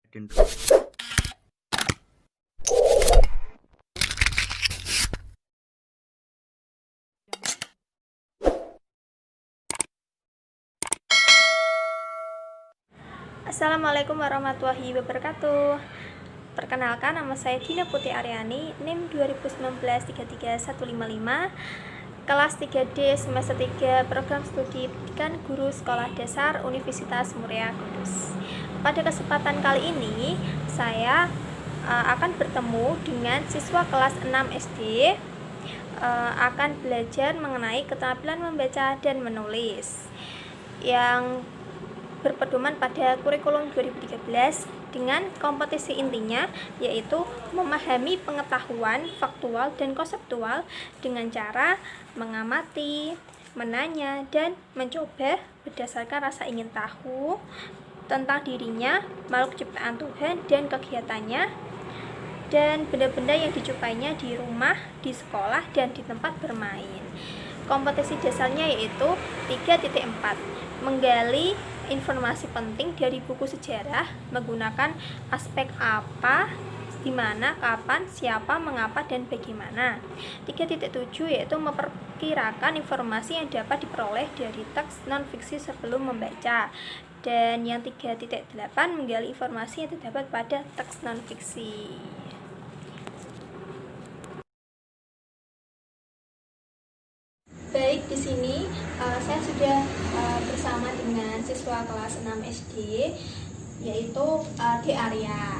Assalamualaikum warahmatullahi wabarakatuh. Perkenalkan, nama saya Dina Putri Aryani, NIM 2019-33155, kelas 3D semester 3, program studi pendidikan guru sekolah dasar Universitas Muria Kudus. Pada kesempatan kali ini, saya akan bertemu dengan siswa kelas 6 SD, akan belajar mengenai keterampilan membaca dan menulis yang berpedoman pada kurikulum 2013 dengan kompetisi intinya yaitu memahami pengetahuan faktual dan konseptual dengan cara mengamati, menanya, dan mencoba berdasarkan rasa ingin tahu tentang dirinya, makhluk ciptaan Tuhan dan kegiatannya, dan benda-benda yang dijumpai di rumah, di sekolah, dan di tempat bermain. Kompetisi dasarnya yaitu 3.4, menggali informasi penting dari buku sejarah menggunakan aspek apa, di mana, kapan, siapa, mengapa, dan bagaimana. 3.7 yaitu memperkirakan informasi yang dapat diperoleh dari teks non-fiksi sebelum membaca. Dan yang 3.8 menggali informasi yang terdapat pada teks non-fiksi. Baik, di sini saya sudah bersama dengan siswa kelas 6 SD, yaitu di Arya.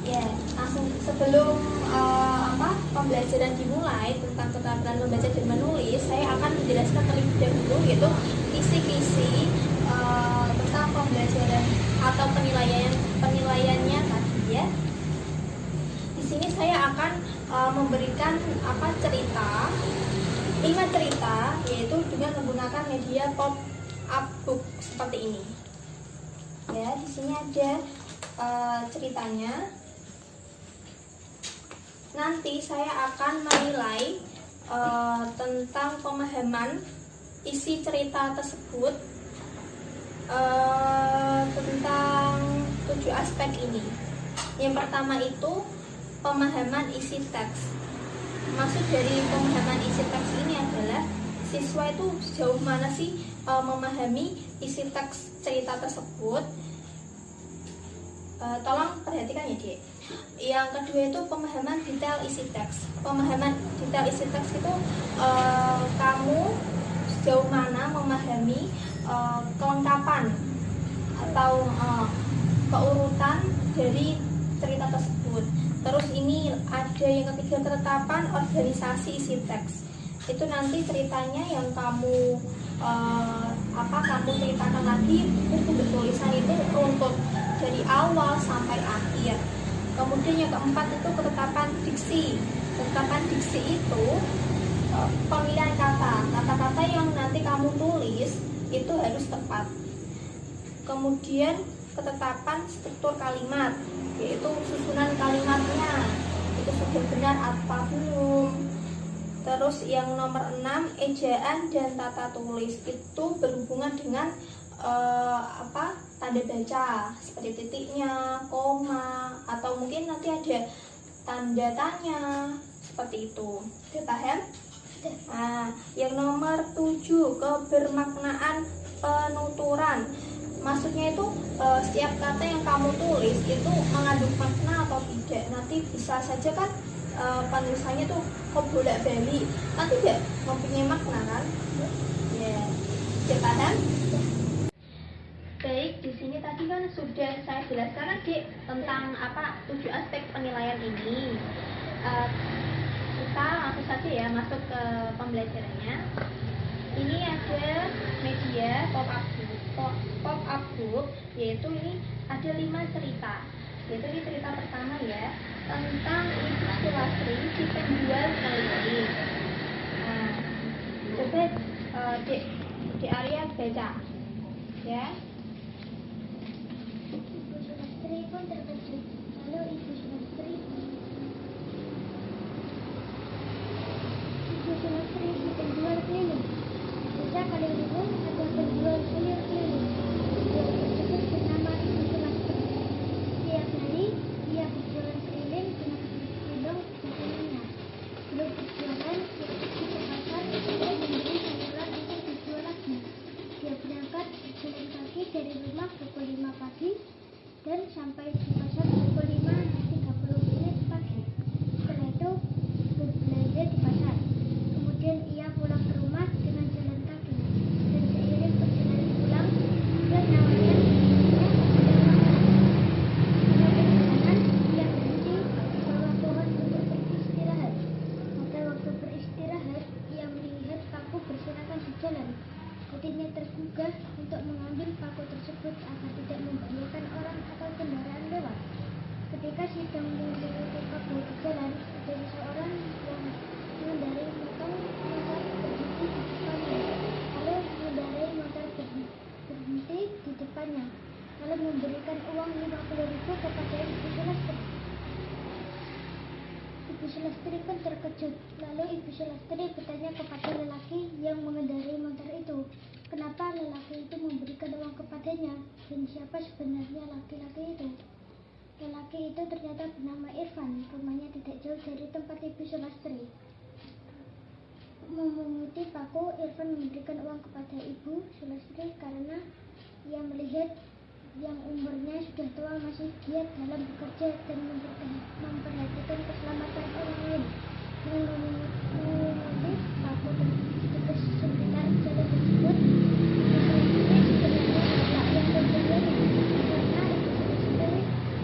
Ya, langsung sebelum pembelajaran dimulai tentang keterampilan membaca dan menulis, saya akan menjelaskan terlebih dahulu yaitu kisi-kisi tentang pembelajaran atau penilaiannya tadi ya. Di sini saya akan memberikan cerita 5 cerita, yaitu dengan menggunakan media pop-up book seperti ini. Ya, di sini ada ceritanya. Nanti saya akan menilai tentang pemahaman isi cerita tersebut tentang 7 aspek ini. Yang pertama itu pemahaman isi teks. Maksud dari pemahaman isi teks ini adalah siswa itu sejauh mana sih memahami isi teks cerita tersebut. Tolong perhatikan ya, Dek. Yang kedua itu pemahaman detail isi teks. Pemahaman detail isi teks itu kamu sejauh mana memahami kelengkapan atau keurutan dari cerita tersebut. Terus ini ada yang ketiga, ketetapan organisasi isi teks. Itu nanti ceritanya yang kamu kamu ceritakan lagi bentuk tulisan itu runtut dari awal sampai akhir. Kemudian yang keempat itu ketetapan diksi. Ketetapan diksi itu pemilihan kata-kata yang nanti kamu tulis itu harus tepat. Kemudian ketetapan struktur kalimat, yaitu susunan kalimatnya itu sudah benar apa belum. Terus yang nomor 6, ejaan dan tata tulis itu berhubungan dengan tanda baca seperti titiknya, koma, atau mungkin nanti ada tanda tanya seperti itu. Sudah paham? Nah, yang nomor 7, kebermaknaan penuturan. Maksudnya itu setiap kata yang kamu tulis itu mengandung makna atau tidak. Nanti bisa saja kan penulisannya tuh kok bolak-balik, nanti tidak mempunyai makna kan? Ya, sudah paham? Baik, di sini tadi kan sudah saya jelaskan Adik tentang 7 aspek penilaian ini. Kita langsung saja ya masuk ke pembelajarannya. Ini ada media pop-up book, yaitu ini ada 5 cerita. Yaitu ini cerita pertama ya, tentang Ibu Sulastri si penjual keliling. Nah, coba di Arya baca ya. Ibu Sulastri pun terkejut. Lalu Ibu Sulastri si penjual keliling. Desa Kaliwungu ada penjual sayur keliling yang tersebut bernama Ibu Sulastri. Setiap hari sampai di pasar pukul 5.30 pagi. Setelah itu berbelanja di pasar. Kemudian ia pulang ke rumah dengan jalan kaki. Dan seiring perjalanan pulang, dia menawarkan ibunya pada ia berhenti di bawah pohon untuk beristirahat. Pada waktu beristirahat, ia melihat paku berserakan di jalan. Hatinya tergugah untuk mengambil paku tersebut agar tidak membahayakan orang atau kendaraan lewat. Ketika sedang melewati paku di jalan, ada seseorang yang mengendarai motor berhenti di depannya. Berhenti di depannya, lalu memberikan uang 50.000 kepada Ibu Sulastri. Ibu Sulastri pun terkejut. Lalu Ibu Sulastri bertanya kepada lelaki yang mengendarai motor itu, kenapa lelaki itu memberikan uang kepadanya dan siapa sebenarnya laki-laki itu. Lelaki itu ternyata bernama Irfan. Rumahnya tidak jauh dari tempat Ibu Sulastri. Memunguti paku, Irfan memberikan uang kepada Ibu Sulastri karena ia melihat yang umurnya sudah tua masih giat dalam bekerja dan memperhatikan keselamatan orang lain. Mengunci paku terus sebentar jalan tersebut. Sebenarnya tak yang terjadi karena Ibu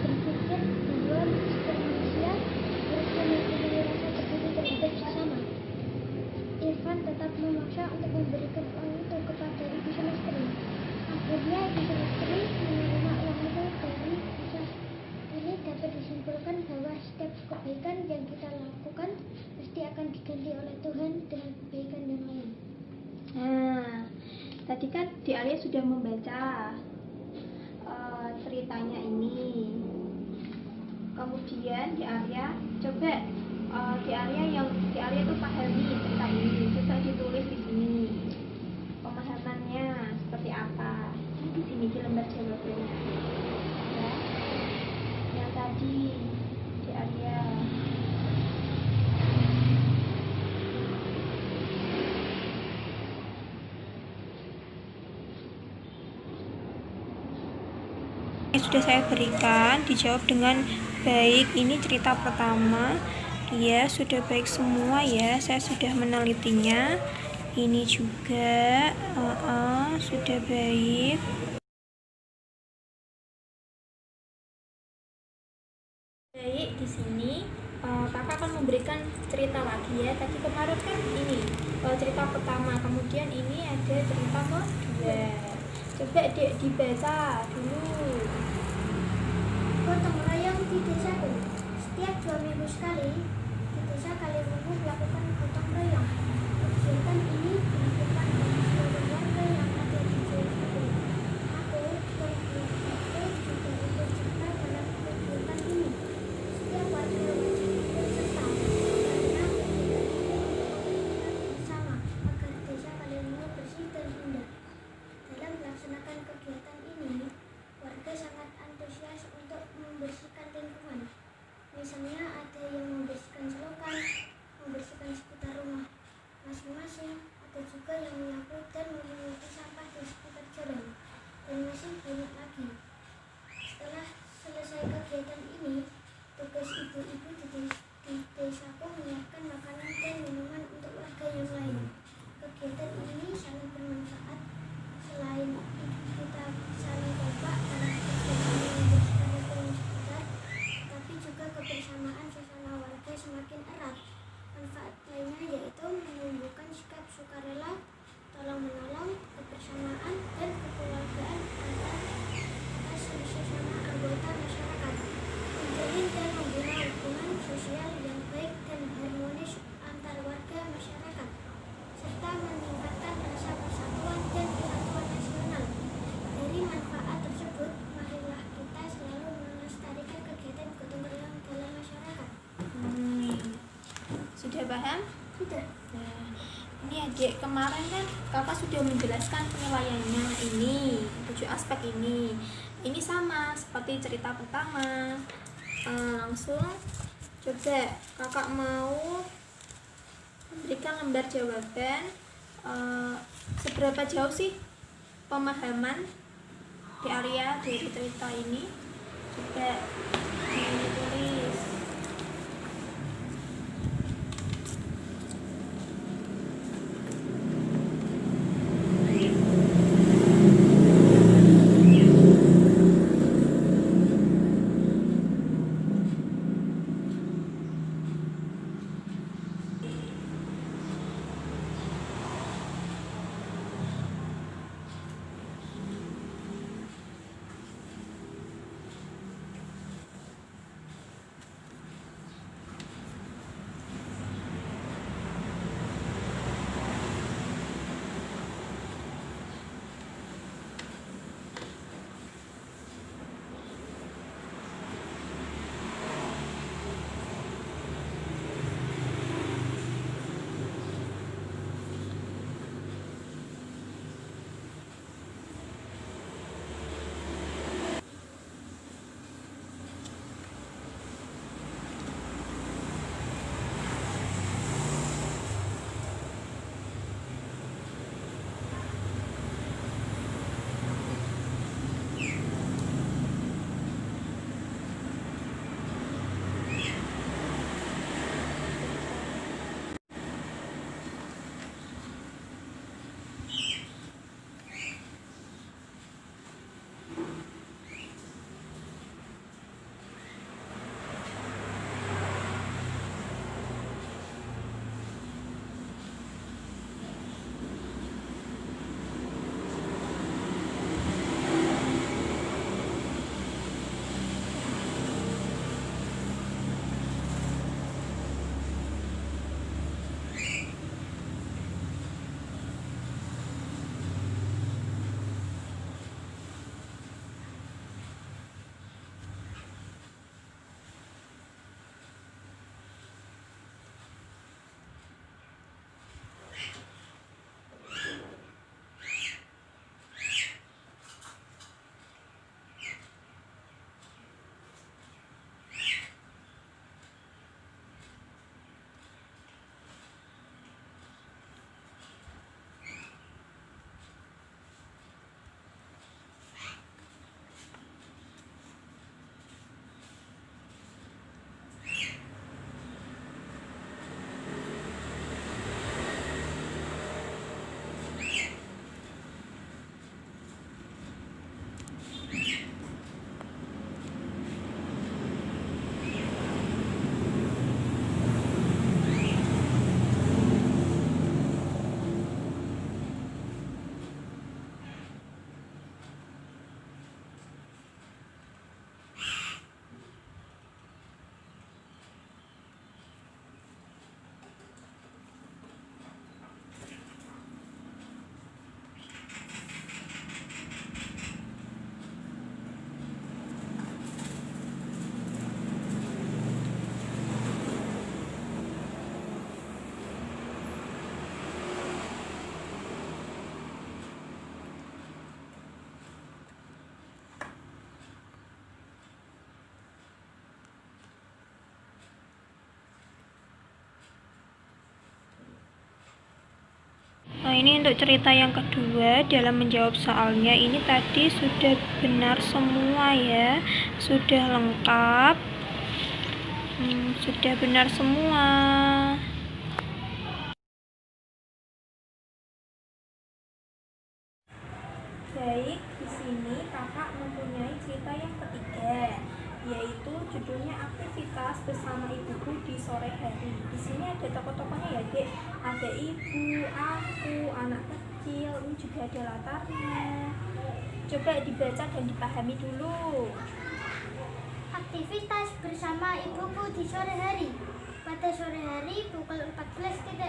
berpikir bahwa setiap manusia harus memiliki rasa peduli terhadap sesama. Irfan tetap memaksa untuk memberikan uang itu kepada Ibu Sulastri. Akhirnya Ibu Sulastri menerima uang itu dari kisah ini dapat disimpulkan bahwa setiap kebaikan yang kita lakukan pasti akan diganti oleh Tuhan dengan kebaikan yang lain. Nah, tadi kan Di Arya sudah membaca ceritanya ini. Kemudian Di Arya coba Di Arya itu pahami cerita ini. Coba ditulis di sini pemahamannya seperti apa. Di sini di lembar jawabannya. Ya. Yang tadi Di Arya. Sudah saya berikan, dijawab dengan baik. Ini cerita pertama. Ya, sudah baik semua ya. Saya sudah menelitinya. Ini juga sudah baik. Baik, di sini kakak akan memberikan cerita lagi ya. Tadi kemarin kan ini cerita pertama, kemudian ini ada cerita kedua. Coba dibaca dulu. Gotong royong di desaku. Setiap 2 minggu sekali, di desa Kaliwungu melakukan gotong royong. Kegiatan ini dilakukan oleh seluruh warga yang ada di desaku. Aku dan keluargaku juga ikut serta dalam kegiatan ini. Setiap warga wajib ikut serta karena bersama agar desa Kaliwungu bersih dan indah. Dalam melaksanakan kegiatan ini, warga sangat antusias untuk membersihkan lingkungan. Misalnya ada yang membersihkan selokan, membersihkan sekitar rumah masing-masing, ada juga yang menyapu dan memunguti sampah di sekitar jalan, dan masih banyak lagi. Setelah selesai kegiatan ini, tugas ibu-ibu di desaku menyiapkan makanan dan minuman untuk warga yang lain. Kegiatan ini sangat bermanfaat. Selain kita saling kompak dalam kegiatan membersihkan lingkungan sekitar, tapi juga kebersamaan sesama warga semakin erat. Manfaat lainnya yaitu menumbuhkan sikap sukarela, tolong-menolong, kebersamaan, dan kekeluargaan antar sesama anggota masyarakat. Menjalin dan membina hubungan sosial yang baik dan harmonis antar warga masyarakat, serta meningkatkan rasa persatuan dan kesatuan nasional. Dari manfaat tersebut, marilah kita selalu melestarikan kegiatan gotong royong dalam masyarakat. Sudah paham? Sudah. Nah, ini adik kemarin kan kakak sudah menjelaskan penilaiannya ini 7 aspek ini. Ini sama seperti cerita pertama. Langsung coba kakak mau berikan lembar jawaban. Seberapa jauh sih pemahaman Di Arya dari cerita ini? Coba ditulis. Nah, ini untuk cerita yang kedua dalam menjawab soalnya. Ini tadi sudah benar semua ya, sudah lengkap, sudah benar semua. Baik, di sini kakak mempunyai cerita yang ketiga, yaitu judulnya aktivitas bersama ibuku di sore hari. Di sini ada tokoh-tokohnya ya, Dek. Ada ibu, aku, anak kecil, ini juga ada latarnya. Coba dibaca dan dipahami dulu. Aktivitas bersama ibuku di sore hari. Pada sore hari pukul 14.00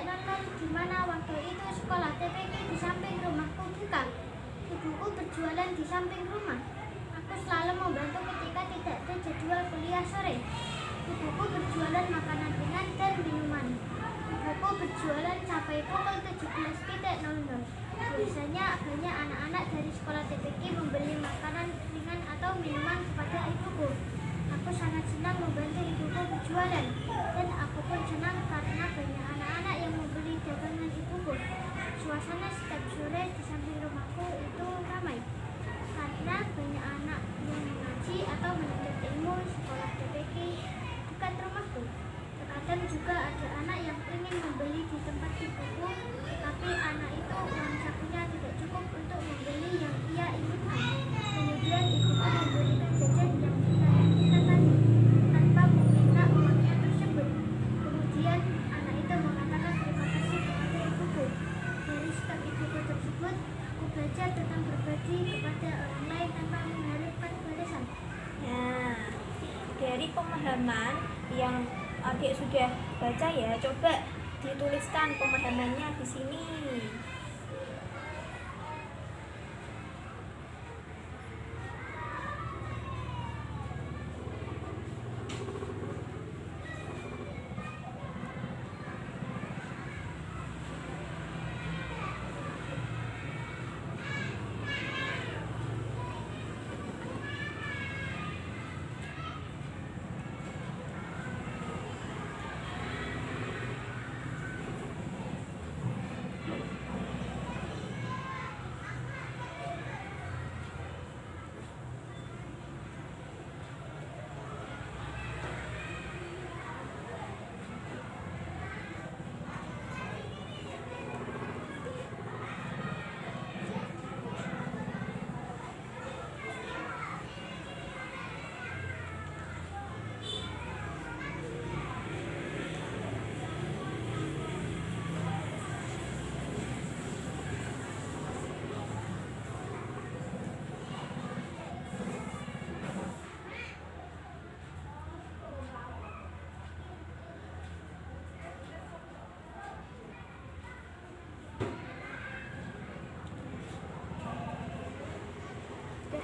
di mana waktu itu sekolah TPK di samping rumahku buka. Ibuku berjualan di samping rumah. Aku selalu membantu ketika tidak ada jadwal kuliah sore. Ibuku berjualan makanan ringan dan minuman. Ibuku berjualan sampai pukul 17.00. Biasanya banyak anak-anak dari sekolah TPK membeli makanan ringan atau minuman kepada ibuku. Aku sangat senang membantu ibuku berjualan, dan aku pun senang karena banyak anak-anak yang membeli dagangan ibuku. Suasana setiap sore di samping rumahku itu ramai, karena banyak anak yang mengaji mengaji atau menuntut ilmu, sekolah DPK bukan rumahku. Terkadang juga ada anak yang ingin membeli di tempat ibuku, tetapi anak itu uang sakunya tidak cukup untuk membeli yang ia inginkan. Kemudian ibuku memberikan jajan yang kita inginkan tadi tanpa meminta uangnya tersebut. Kemudian anak itu mengatakan terima kasih kepada ibuku. Dari sikap ibuku tersebut, aku belajar tentang berbagi kepada orang lain tanpa mengharapkan balasan. Nah, dari pemahaman yang adik sudah baca ya, coba dituliskan pemahamannya di sini.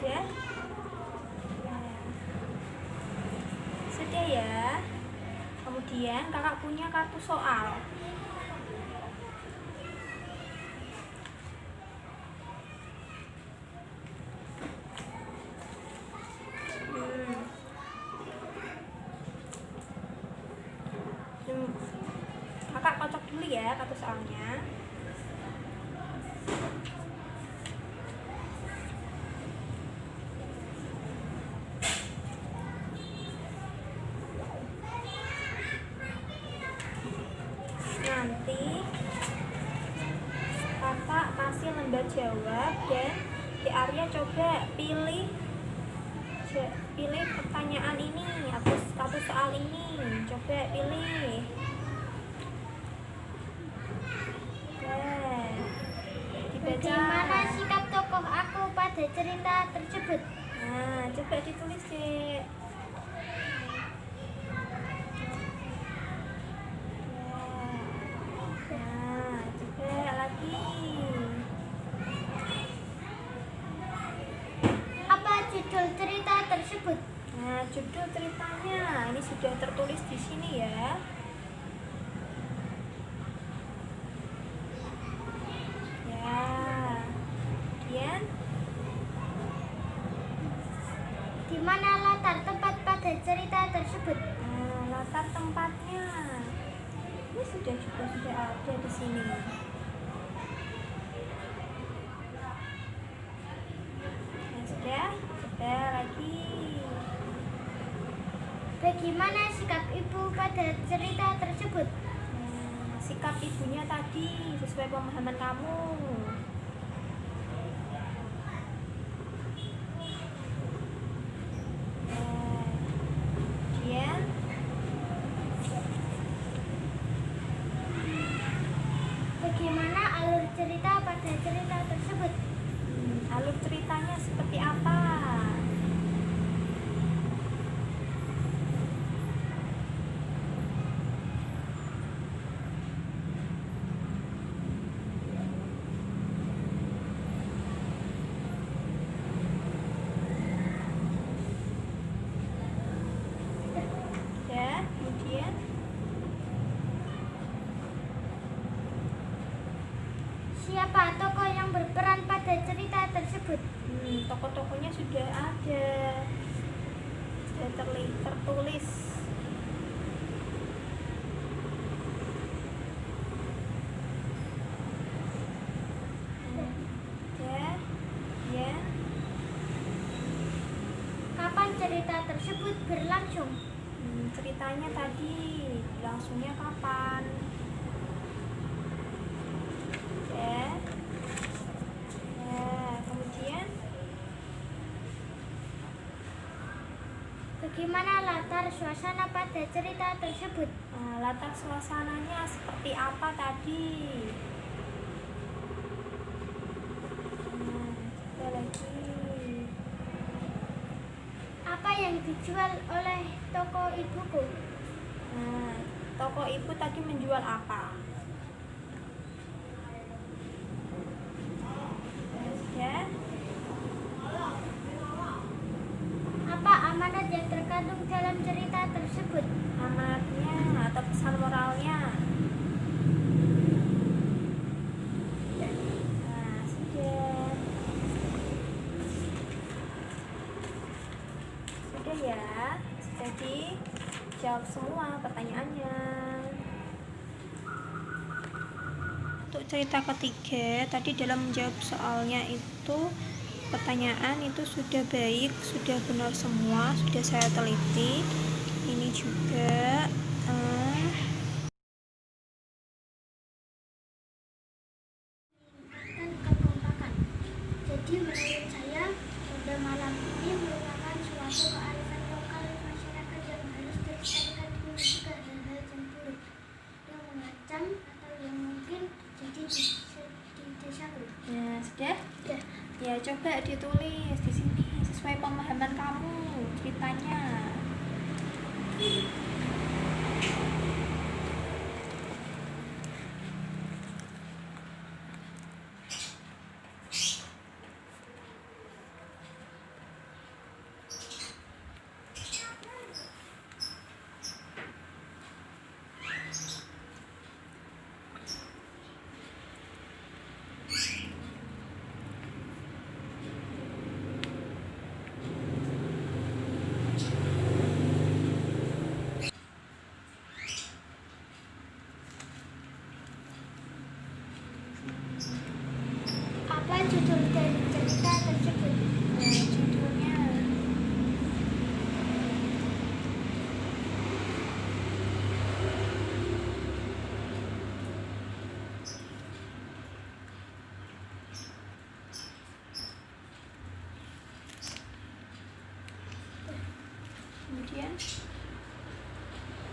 Ya. Sudah ya. Kemudian kakak punya kartu soal. Kakak kocok dulu ya kartu soalnya. Nanti kakak kasih lembar jawab dan di Arya coba pilih pertanyaan ini atau kartu soal ini, coba pilih. Bagaimana sikap tokoh aku pada cerita tersebut? Nah, coba ditulis Cek. Nah, coba lagi. Apa judul cerita tersebut? Nah, judul ceritanya ini sudah tertulis di sini ya. Di mana latar tempat pada cerita tersebut? Nah, latar tempatnya ini sudah ada di sini. Nah, sudah lagi. Bagaimana sikap ibu pada cerita tersebut? Nah, sikap ibunya tadi sesuai pemahaman kamu. Bagaimana alur cerita pada cerita tersebut? Alur ceritanya seperti apa? Ya, kemudian siapa tokoh yang berperan pada cerita tersebut? Tokoh-tokohnya sudah ada, sudah tertulis. Ya. Kapan tersebut berlangsung? Ceritanya tadi langsungnya kapan? Ya. Kemudian Bagaimana latar suasana pada cerita tersebut? Latar suasananya seperti apa tadi? Coba lagi. Apa yang dijual oleh toko ibuku? Toko ibu tadi menjual apa? Ya. Apa amanat yang terkandung dalam cerita tersebut? Amanatnya atau pesan moralnya? Sudah. Sudah ya. Jadi jawab semua pertanyaannya. Untuk cerita ketiga, tadi dalam menjawab soalnya itu pertanyaan itu sudah baik, sudah benar semua, sudah saya teliti. Ini juga Meningkatkan kekompakan. Jadi menurut saya pada malam ini merupakan suatu kearifan lokal masyarakat yang harus dilestarikan dengan mencegah hal-hal yang buruk yang mengancam atau yang mungkin terjadi di desaku. Sudah? Ya, Ya, coba ditulis di sini sesuai pemahaman kamu ceritanya. apa judul dari cerita tersebut? Judulnya kemudian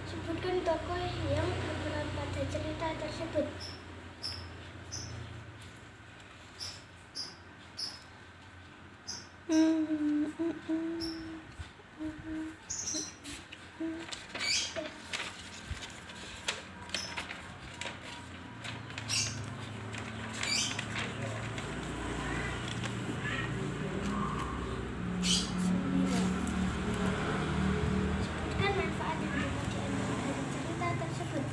Sebutkan tokoh yang berperan pada cerita tersebut. Sebutkan manfaat yang dapat diambil dari cerita tersebut.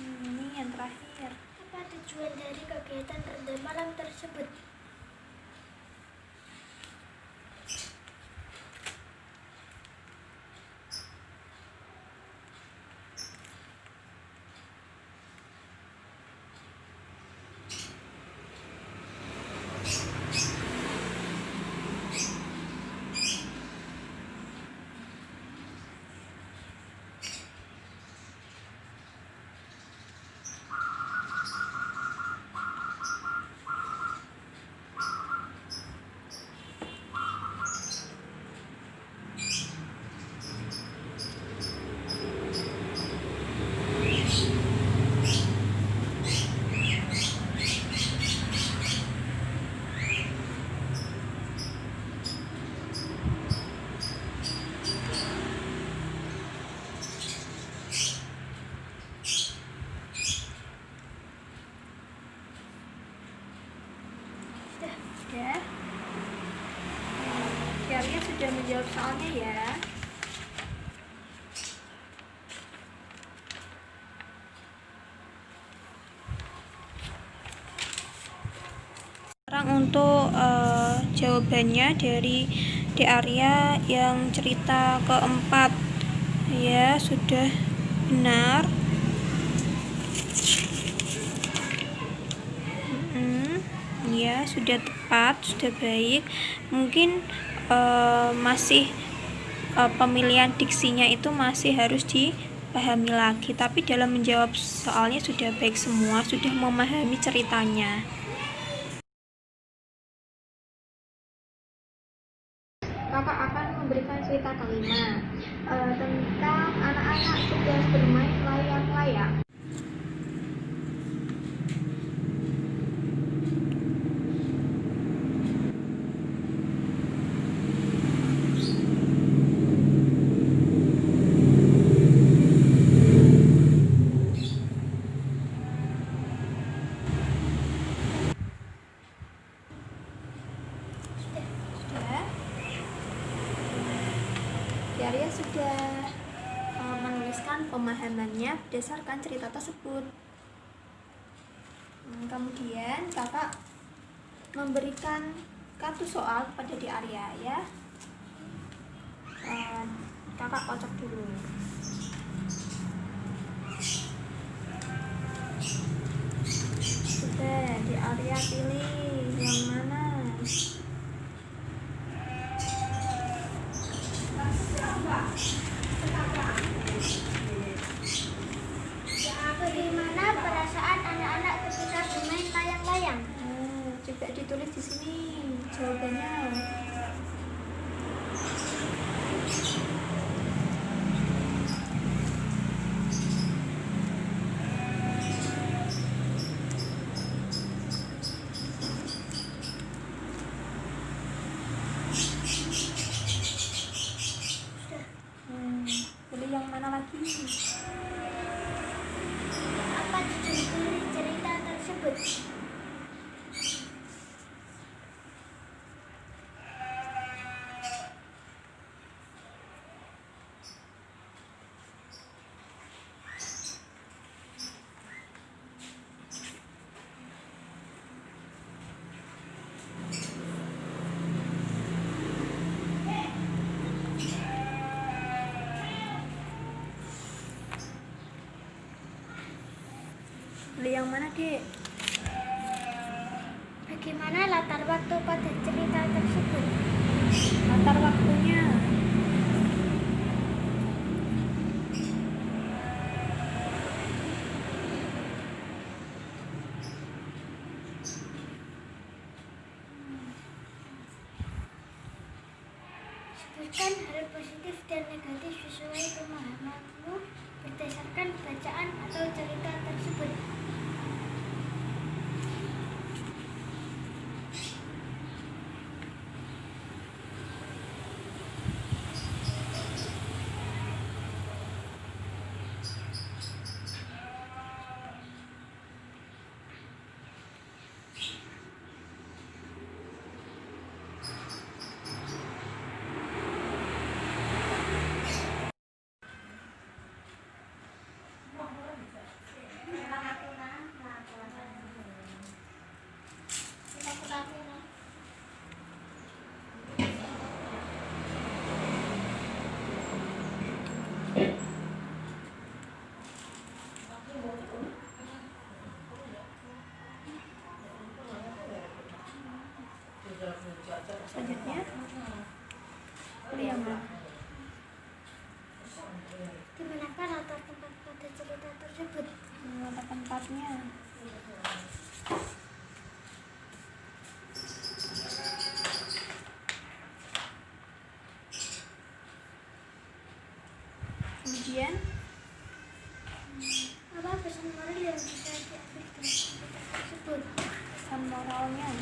ini yang terakhir. Apa tujuan dari kegiatan ronda malam tersebut? menjawab soalnya ya. Sekarang untuk jawabannya dari di area yang cerita keempat ya, sudah benar. Ya, sudah tepat, sudah baik. Mungkin masih pemilihan diksinya itu masih harus dipahami lagi, tapi dalam menjawab soalnya sudah baik semua, sudah memahami ceritanya. Kakak akan memberikan cerita kelima tentang anak-anak sedang bermain layang-layang. Arya sudah menuliskan pemahamannya berdasarkan cerita tersebut. Kemudian kakak memberikan kartu soal kepada di Arya ya. Kakak kocok dulu. Sudah, di Arya pilih yang mana? Bagaimana perasaan anak-anak ketika bermain layang-layang? Coba ditulis di sini jawabannya. Pilih yang mana lagi? Apa judul cerita tersebut? Pilih yang mana, Dek? Bagaimana latar waktu pada cerita tersebut? Latar waktunya. Sebutkan hal positif dan negatif sesuai pemahamanmu berdasarkan bacaan atau cerita tersebut. Selanjutnya, pilih yang mana? Di manakah latar tempat pada cerita tersebut? Latar tempatnya. Kemudian, apa pesan moral yang bisa diambil dari cerita tersebut? pesan moralnya.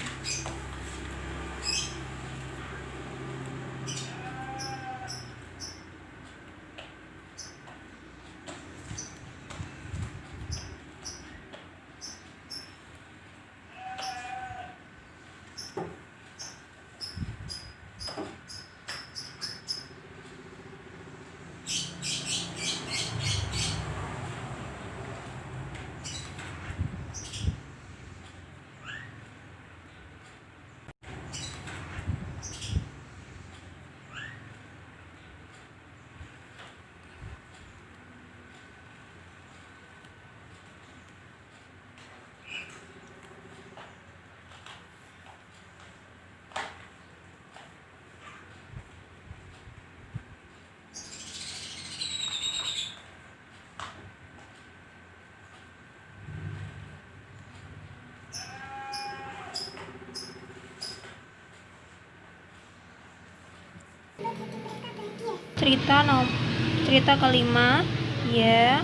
cerita kelima ya.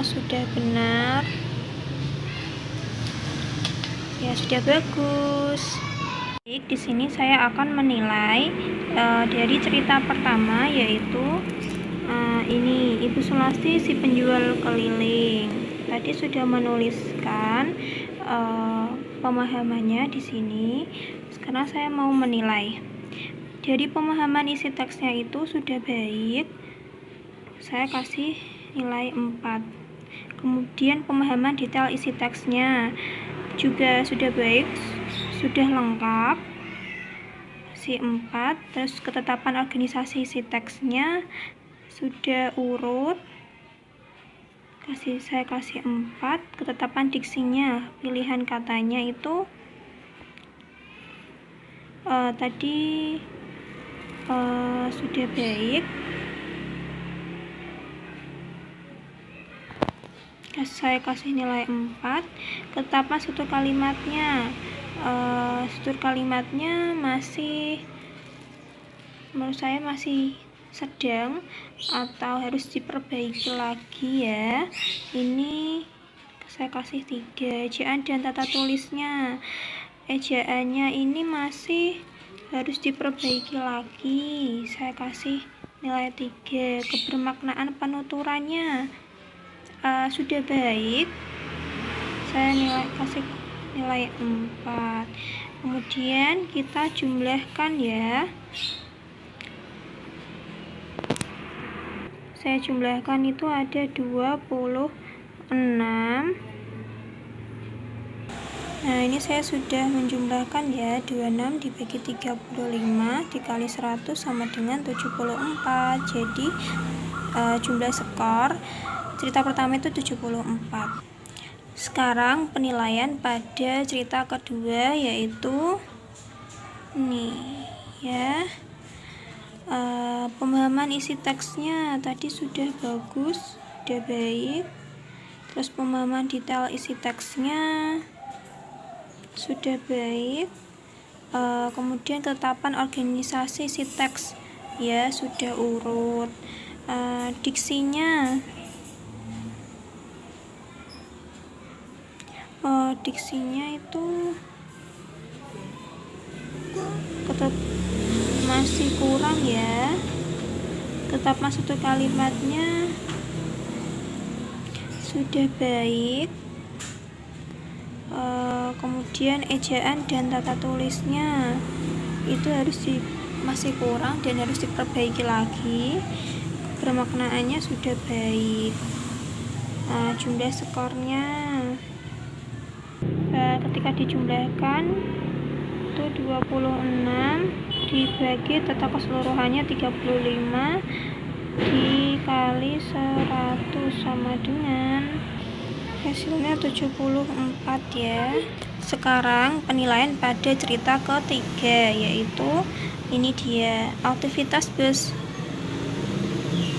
Sudah benar ya, sudah bagus. Baik, di sini saya akan menilai dari cerita pertama, yaitu ini Ibu Sulasti si penjual keliling. Tadi sudah menuliskan pemahamannya di sini. Sekarang saya mau menilai. Dari pemahaman isi teksnya itu sudah baik, saya kasih nilai 4. Kemudian pemahaman detail isi teksnya juga sudah baik, sudah lengkap, si 4. Terus ketetapan organisasi isi teksnya sudah urut, saya kasih 4. Ketetapan diksinya, pilihan katanya itu tadi sudah baik, saya kasih nilai 4. Ketetapan struktur kalimatnya, masih, menurut saya masih sedang atau harus diperbaiki lagi ya. Ini saya kasih 3. Ejaan dan tata tulisnya, ejaannya ini masih harus diperbaiki lagi, saya kasih nilai 3. Kebermaknaan penuturannya sudah baik, saya kasih nilai 4. Kemudian kita jumlahkan ya, saya jumlahkan itu ada 26. Nah, ini saya sudah menjumlahkan ya, 26 dibagi 35 dikali 100 sama dengan 74. Jadi jumlah skor cerita pertama itu 74. Sekarang penilaian pada cerita kedua, yaitu nih ya. Pemahaman isi teksnya tadi sudah bagus, sudah baik. Terus pemahaman detail isi teksnya sudah baik. Kemudian ketetapan organisasi isi teks ya sudah urut. Diksinya itu tetap masih kurang ya. Tetap masuk ke kalimatnya sudah baik. Kemudian ejaan dan tata tulisnya itu masih kurang dan harus diperbaiki lagi. Bermaknaannya sudah baik. Jumlah skornya ketika dijumlahkan itu 26 dibagi total keseluruhannya 35 dikali 100 sama dengan hasilnya 74 ya. Sekarang penilaian pada cerita ketiga, yaitu ini dia, aktivitas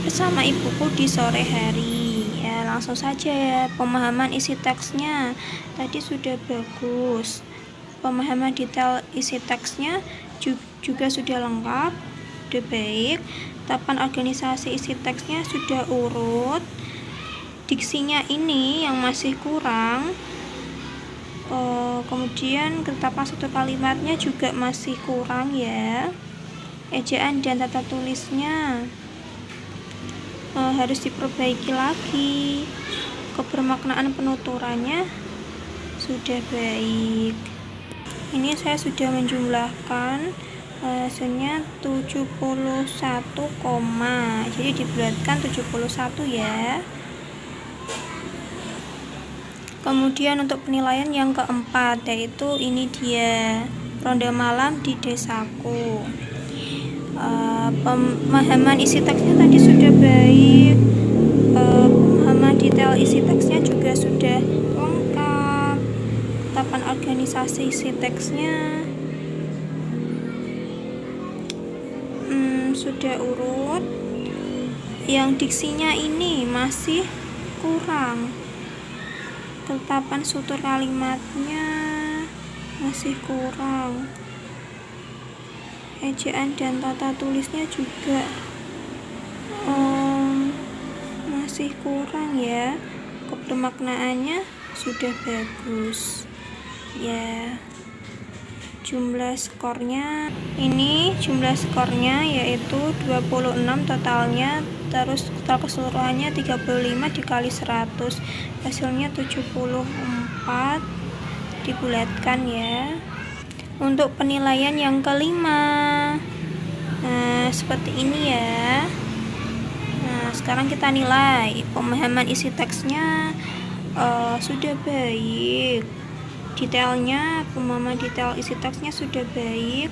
bersama ibuku di sore hari ya. Langsung saja ya, pemahaman isi teksnya tadi sudah bagus, pemahaman detail isi teksnya juga sudah lengkap, sudah baik. Tahapan organisasi isi teksnya sudah urut. Diksinya ini yang masih kurang. Kemudian ketetapan struktur kalimatnya juga masih kurang ya. Ejaan dan tata tulisnya harus diperbaiki lagi. Kebermaknaan penuturannya sudah baik. Ini saya sudah menjumlahkan hasilnya 71, jadi dibulatkan 71 ya. Kemudian untuk penilaian yang keempat, yaitu ini dia, ronda malam di desaku. Pemahaman isi teksnya tadi sudah baik, pemahaman detail isi teksnya juga sudah lengkap. Tahapan organisasi isi teksnya sudah urut. Yang diksinya ini masih kurang. Ketetapan struktur kalimatnya masih kurang. Ejaan dan tata tulisnya juga Oh, masih kurang ya. Kebermaknaannya sudah bagus ya. Jumlah skornya yaitu 26 totalnya, terus total keseluruhannya 35 dikali 100, hasilnya 74, dibulatkan ya. Untuk penilaian yang kelima, nah seperti ini ya. Nah sekarang kita nilai pemahaman isi teksnya sudah baik, detailnya, pemahaman detail isi teksnya sudah baik,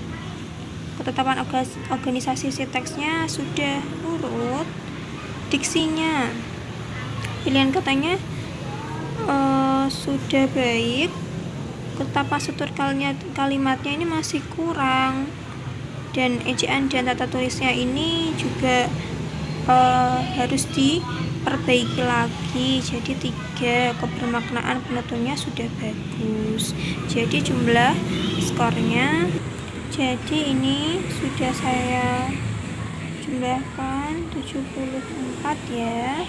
ketetapan organisasi isi teksnya sudah urut, diksinya, pilihan katanya sudah baik, ketetapan struktur kalimatnya ini masih kurang, dan ejaan dan tata tulisnya ini juga harus diperbaiki lagi. Jadi 3, kebermaknaan penuturnya sudah bagus. Jadi jumlah skornya, jadi ini sudah saya jumlahkan 74 ya.